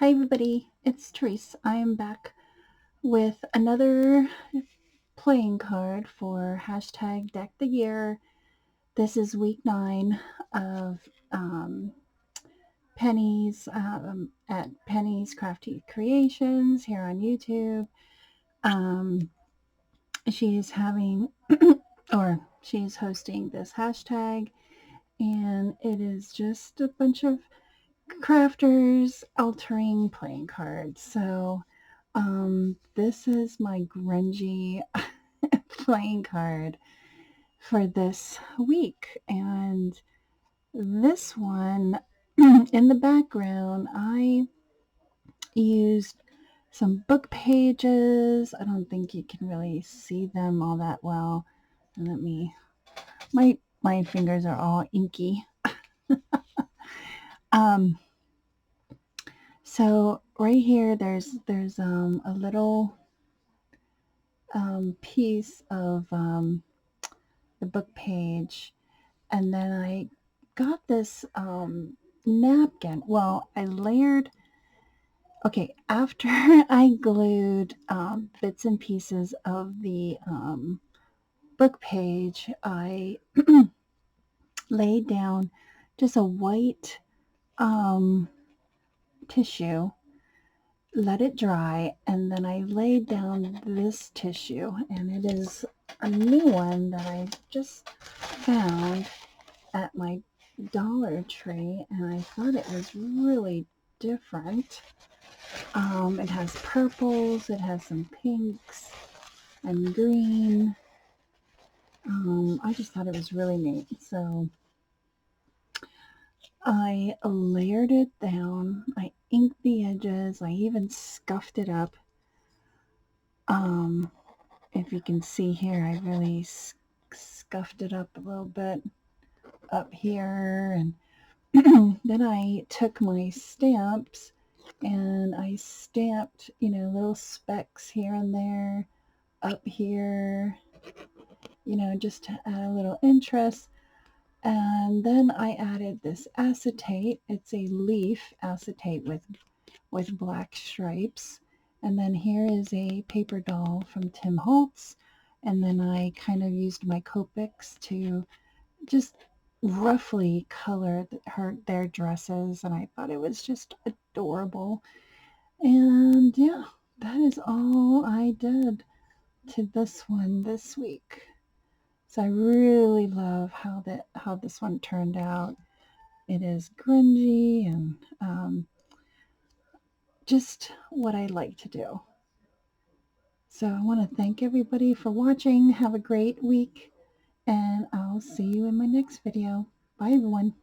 Hi everybody, it's Tereese. I am back with another playing card for hashtag Deck the Year. This is week 9 of Penny's at Penny's Crafty Creations here on YouTube. Um, she's having or she's hosting this hashtag, and it is just a bunch of crafters altering playing cards. So this is my grungy playing card for this week. And this one, in the background, I used some book pages. I don't think you can really see them all that well. And my fingers are all inky. Um, so right here, there's a little piece of the book page, and then I got this napkin. Well, I layered. Okay, after I glued bits and pieces of the book page, I laid down just a white um, tissue, let it dry, and then I laid down this tissue, and it is a new one that I just found at my Dollar Tree, and I thought it was really different. It has purples, it has some pinks and green. I just thought it was really neat. So I layered it down. I inked the edges. I even scuffed it up. Um, if you can see here, I really scuffed it up a little bit up here, and then I took my stamps and I stamped, little specks here and there, up here, just to add a little interest. And then I added this acetate. It's a leaf acetate with black stripes. And then here is a paper doll from Tim Holtz. And then I kind of used my Copics to just roughly colored their dresses, and I thought it was just adorable. And yeah, that is all I did to this one this week. So I really love how this one turned out. It is grungy and just what I like to do. So I want to thank everybody for watching. Have a great week, and I'll see you in my next video. Bye everyone.